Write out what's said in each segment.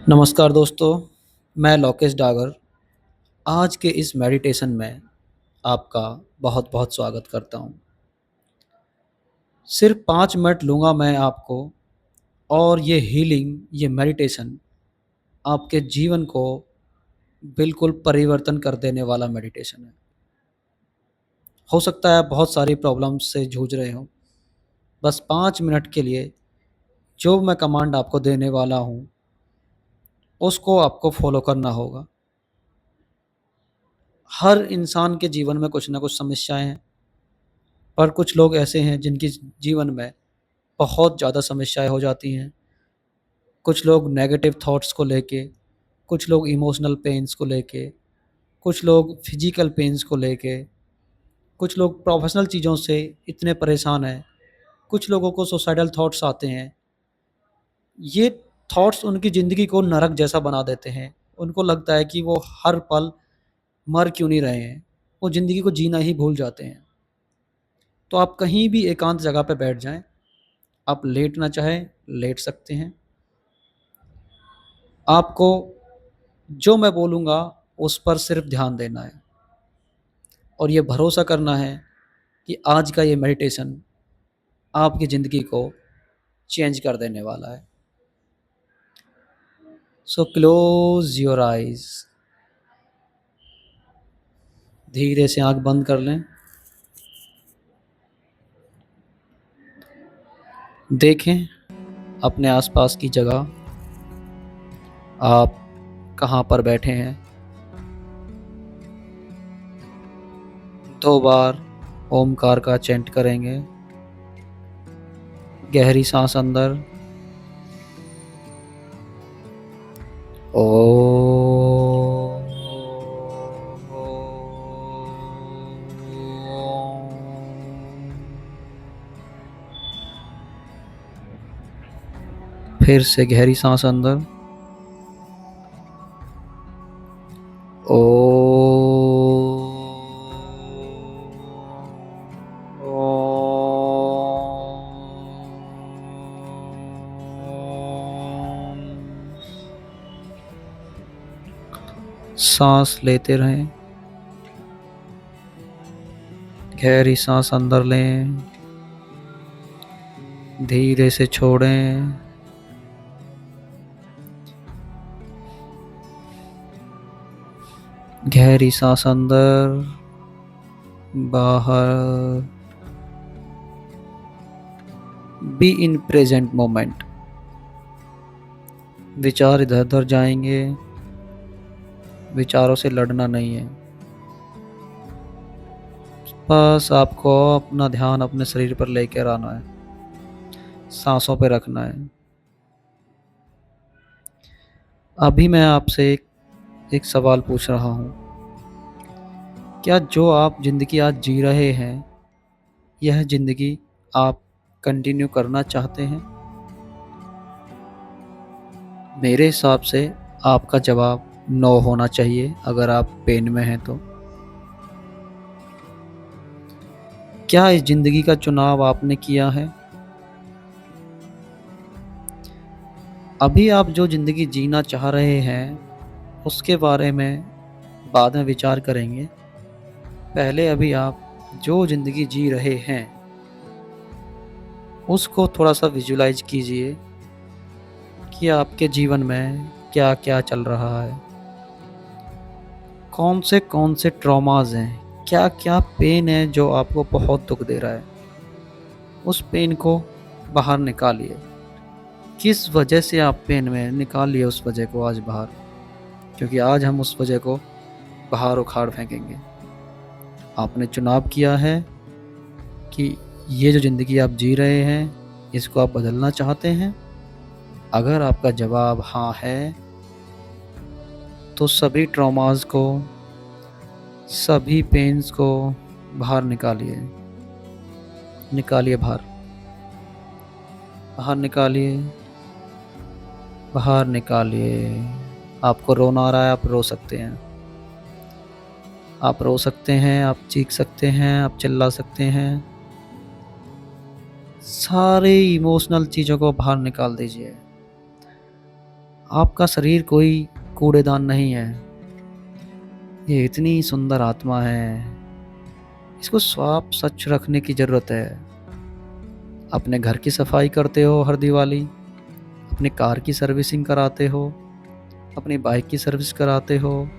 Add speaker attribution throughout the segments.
Speaker 1: नमस्कार दोस्तों, मैं लोकेश डागर आज के इस मेडिटेशन में आपका बहुत-बहुत स्वागत करता हूँ। सिर्फ 5 मिनट लूँगा मैं आपको और ये हीलिंग, ये मेडिटेशन आपके जीवन को बिल्कुल परिवर्तन कर देने वाला मेडिटेशन है। हो सकता है आप बहुत सारी प्रॉब्लम्स से जूझ रहे हों, बस 5 मिनट के लिए जो मैं कमांड आपको देने वाला हूँ, उसको आपको फ़ॉलो करना होगा। हर इंसान के जीवन में कुछ न कुछ समस्याएँ हैं। पर कुछ लोग ऐसे हैं जिनकी जीवन में बहुत ज़्यादा समस्याएँ हो जाती हैं। कुछ लोग नेगेटिव थॉट्स को लेके, कुछ लोग इमोशनल पेन्स को लेके, कुछ लोग फिज़िकल पेन्स को लेके, कुछ लोग प्रोफ़ेशनल चीज़ों से इतने परेशान हैं, कुछ लोगों को सुसाइडल थॉट्स आते हैं। ये थॉट्स उनकी ज़िंदगी को नरक जैसा बना देते हैं। उनको लगता है कि वो हर पल मर क्यों नहीं रहे हैं, वो ज़िंदगी को जीना ही भूल जाते हैं। तो आप कहीं भी एकांत जगह पे बैठ जाएँ, आप लेटना चाहें, लेट सकते हैं। आपको जो मैं बोलूँगा उस पर सिर्फ ध्यान देना है और ये भरोसा करना है कि आज का ये मेडिटेशन आपकी ज़िंदगी को चेंज कर देने वाला है। सो क्लोज़ योर आइज़, धीरे से आँख बंद कर लें। देखें अपने आसपास की जगह, आप कहाँ पर बैठे हैं। 2 बार ओमकार का चैंट करेंगे। गहरी साँस अंदर, फिर से गहरी साँस अंदर, साँस लेते रहें, गहरी साँस अंदर लें, धीरे से छोड़ें। गहरी साँस अंदर, बाहर। Be in present moment. विचार इधर-उधर जाएँगे, विचारों से लड़ना नहीं है। बस आपको अपना ध्यान अपने शरीर पर लेकर आना है, साँसों पे रखना है। अभी मैं आपसे एक सवाल पूछ रहा हूँ, क्या जो आप ज़िंदगी आज जी रहे हैं, यह ज़िंदगी आप कंटिन्यू करना चाहते हैं? मेरे हिसाब से आपका जवाब नो होना चाहिए अगर आप पेन में हैं तो। क्या इस ज़िंदगी का चुनाव आपने किया है? अभी आप जो ज़िंदगी जीना चाह रहे हैं, उसके बारे में बाद में विचार करेंगे। पहले अभी आप जो ज़िंदगी जी रहे हैं, उसको थोड़ा-सा विज़ुअलाइज़ कीजिए कि आपके जीवन में क्या-क्या चल रहा है। कौन से ट्रॉमाज़ हैं, क्या-क्या पेन है जो आपको बहुत दुःख दे रहा है। उस पेन को बाहर निकालिए। किस वजह से आप पेन में हैं, निकालिए उस वजह को आज बाहर, क्योंकि आज हम उस वजह को बाहर उखाड़ फेंकेंगे। आपने चुनाव किया है कि ये जो ज़िंदगी आप जी रहे हैं, इसको आप बदलना चाहते हैं? अगर आपका जवाब हाँ है, तो सभी ट्रॉमाज़ को, सभी पेन्स को बाहर निकालिए। निकालिए बाहर। बाहर निकालिए, बाहर निकालिए। आपको रोना आ रहा है, आप रो सकते हैं। आप रो सकते हैं, आप चीख सकते हैं, आप चिल्ला सकते हैं। सारे इमोशनल चीज़ों को बाहर निकाल दीजिए। आपका शरीर कोई कूड़ेदान नहीं है, ये इतनी सुंदर आत्मा है, इसको साफ स्वच्छ रखने की ज़रूरत है। अपने घर की सफाई करते हो हर दिवाली, अपने कार की सर्विसिंग कराते हो, अपनी बाइक की सर्विस कराते हो,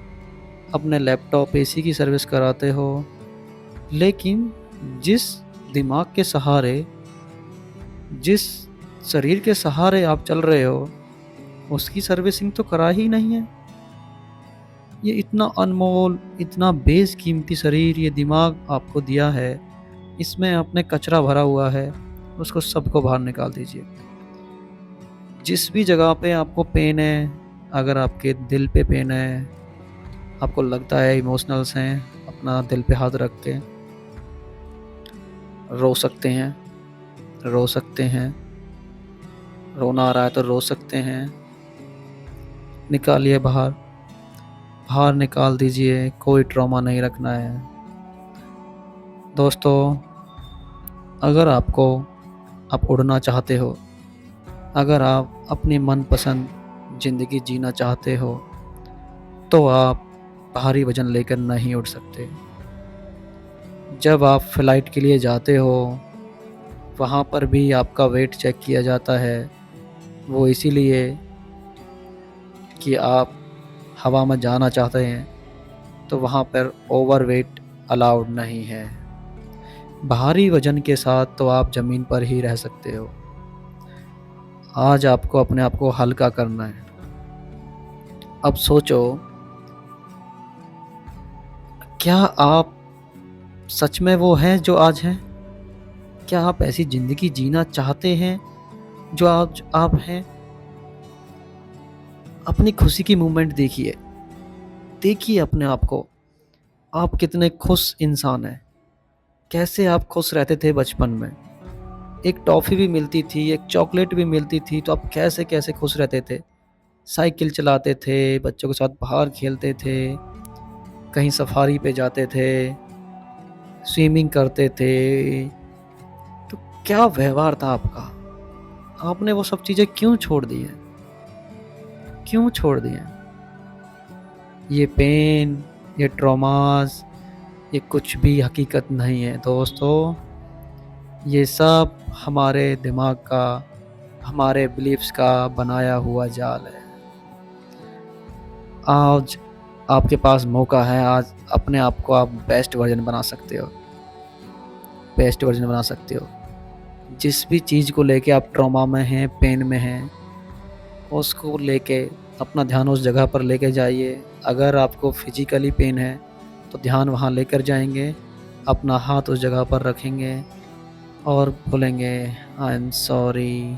Speaker 1: अपने लैपटॉप एसी की सर्विस कराते हो, लेकिन जिस दिमाग के सहारे, जिस शरीर के सहारे आप चल रहे हो, उसकी सर्विसिंग तो करा ही नहीं है। ये इतना अनमोल, इतना बेशकीमती शरीर, ये दिमाग आपको दिया है, इसमें अपने कचरा भरा हुआ है, उसको सबको बाहर निकाल दीजिए। जिस भी जगह पे आपको पेन है, अगर आपके दिल पे पेन है, आपको लगता है इमोशनल्स हैं, अपना दिल पे हाथ रख के रो सकते हैं, रो सकते हैं, रोना आ रहा है तो रो सकते हैं, निकालिए बाहर, बाहर निकाल दीजिए, कोई ट्रॉमा नहीं रखना है। दोस्तों, अगर आप उड़ना चाहते हो, अगर आप अपनी मनपसंद ज़िंदगी जीना चाहते हो, तो आप भारी वज़न लेकर नहीं उड़ सकते। जब आप फ़्लाइट के लिए जाते हो, वहाँ पर भी आपका वेट चेक किया जाता है, वो इसीलिए कि आप हवा में जाना चाहते हैं, तो वहाँ पर ओवरवेट अलाउड नहीं है। भारी वज़न के साथ तो आप ज़मीन पर ही रह सकते हो। आज आपको अपने आप को हल्का करना है। अब सोचो, क्या आप सच में वो हैं जो आज हैं? क्या आप ऐसी ज़िंदगी जीना चाहते हैं जो आज आप हैं? अपनी खुशी की मूवमेंट देखिए, देखिए अपने आप को, आप कितने खुश इंसान हैं। कैसे आप खुश रहते थे बचपन में? एक टॉफ़ी भी मिलती थी, एक चॉकलेट भी मिलती थी, तो आप कैसे-कैसे खुश रहते थे। साइकिल चलाते थे, बच्चों के साथ बाहर खेलते थे, कहीं सफारी पे जाते थे, स्विमिंग करते थे। तो क्या व्यवहार था आपका? आपने वो सब चीज़ें क्यों छोड़ दी हैं? क्यों छोड़ दी हैं? ये पेन, ये ट्रॉमास, ये कुछ भी हकीकत नहीं है दोस्तों। ये सब हमारे दिमाग का, हमारे बिलीफ्स का बनाया हुआ जाल है। आज आपके पास मौका है, आज अपने आप को आप बेस्ट वर्ज़न बना सकते हो, बेस्ट वर्ज़न बना सकते हो। जिस भी चीज़ को लेके आप ट्रॉमा में हैं, पेन में हैं, उसको लेके अपना ध्यान उस जगह पर लेके जाइए। अगर आपको फिज़िकली पेन है, तो ध्यान वहाँ लेकर जाएँगे, अपना हाथ उस जगह पर रखेंगे और बोलेंगे, I am sorry,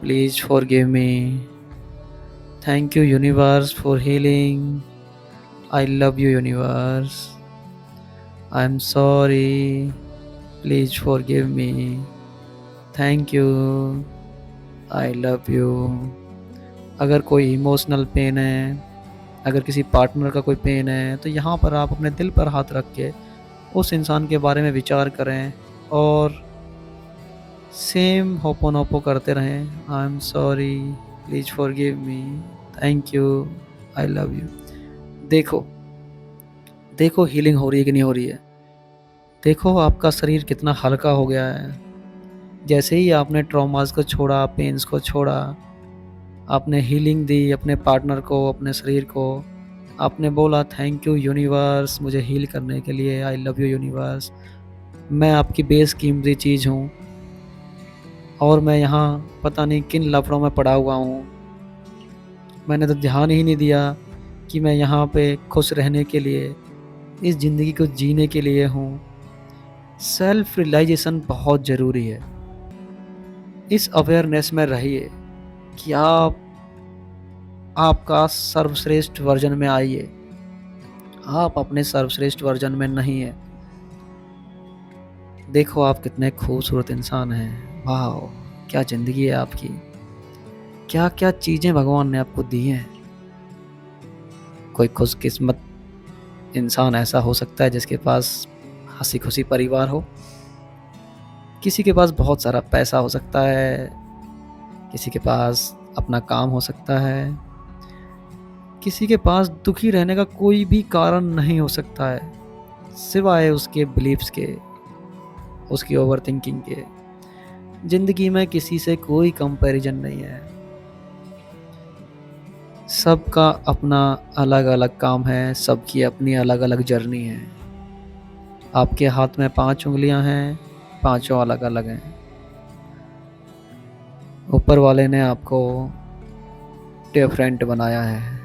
Speaker 1: please forgive me, thank you universe for healing, I love you universe, I am sorry, please forgive me, thank you, I love you. अगर कोई इमोशनल पेन है, अगर किसी पार्टनर का कोई पेन है, तो यहाँ पर आप अपने दिल पर हाथ रख के उस इंसान के बारे में विचार करें और सेम होपोनोपो करते रहें। I am sorry, please forgive me, thank you, I love you. देखो, देखो हीलिंग हो रही है कि नहीं हो रही है। देखो आपका शरीर कितना हल्का हो गया है। जैसे ही आपने ट्रॉमास को छोड़ा, पेन्स को छोड़ा, आपने हीलिंग दी अपने पार्टनर को, अपने शरीर को, आपने बोला थैंक यू यूनिवर्स मुझे हील करने के लिए, आई लव यू यूनिवर्स, मैं आपकी बेशकीमती चीज़ हूँ और मैं यहाँ पता नहीं किन लफड़ों में पड़ा हुआ हूँ। मैंने तो ध्यान ही नहीं दिया कि मैं यहाँ पे खुश रहने के लिए, इस ज़िंदगी को जीने के लिए हूँ। सेल्फ रियलाइजेशन बहुत ज़रूरी है। इस अवेयरनेस में रहिए कि आप आपका सर्वश्रेष्ठ वर्जन में आइए। आप अपने सर्वश्रेष्ठ वर्जन में नहीं हैं। देखो आप कितने खूबसूरत इंसान हैं। वाह! क्या ज़िंदगी है आपकी। क्या-क्या चीज़ें भगवान ने आपको दी हैं। कोई खुशकिस्मत इंसान ऐसा हो सकता है जिसके पास हँसी-खुशी परिवार हो। किसी के पास बहुत सारा पैसा हो सकता है, किसी के पास अपना काम हो सकता है। किसी के पास दुखी रहने का कोई भी कारण नहीं हो सकता है, सिवाय उसके बिलीफ्स के, उसकी ओवरथिंकिंग के। ज़िंदगी में किसी से कोई कंपैरिजन नहीं है। सबका अपना अलग-अलग काम है, सबकी अपनी अलग-अलग जर्नी है। आपके हाथ में 5 उँगलियाँ हैं, पाँचों अलग-अलग हैं। ऊपर वाले ने आपको डिफरेंट बनाया है।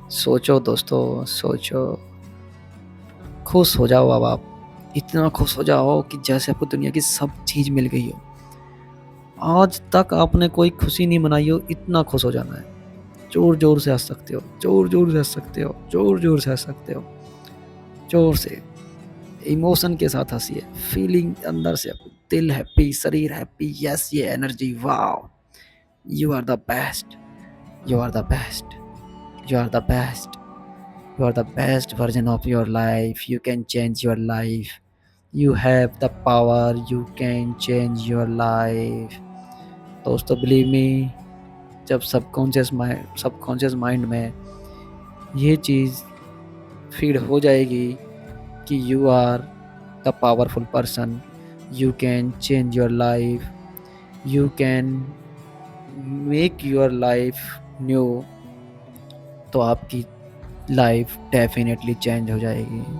Speaker 1: सोचो दोस्तों, सोचो। खुश हो जाओ अब आप। इतना खुश हो जाओ कि जैसे आपको दुनिया की सब चीज़ मिल गई हो। आज तक आपने कोई खुशी नहीं मनाई हो, इतना खुश हो जाना है। ज़ोर-ज़ोर से हँस सकते हो, ज़ोर-ज़ोर से हँस सकते हो, ज़ोर-ज़ोर से हँस सकते हो। ज़ोर से, इमोशन के साथ हँसिए, फीलिंग अंदर से, दिल हैप्पी, शरीर हैप्पी, यस ये energy, wow! You are the best, you are the best, you are the best, you are the best version of your life, you can change your life, you have the power, you can change your life. दोस्तों believe me, जब subconscious mind में ये चीज़ feed हो जाएगी कि you are the powerful person, you can change your life, you can make your life new, तो आपकी life definitely change हो जाएगी।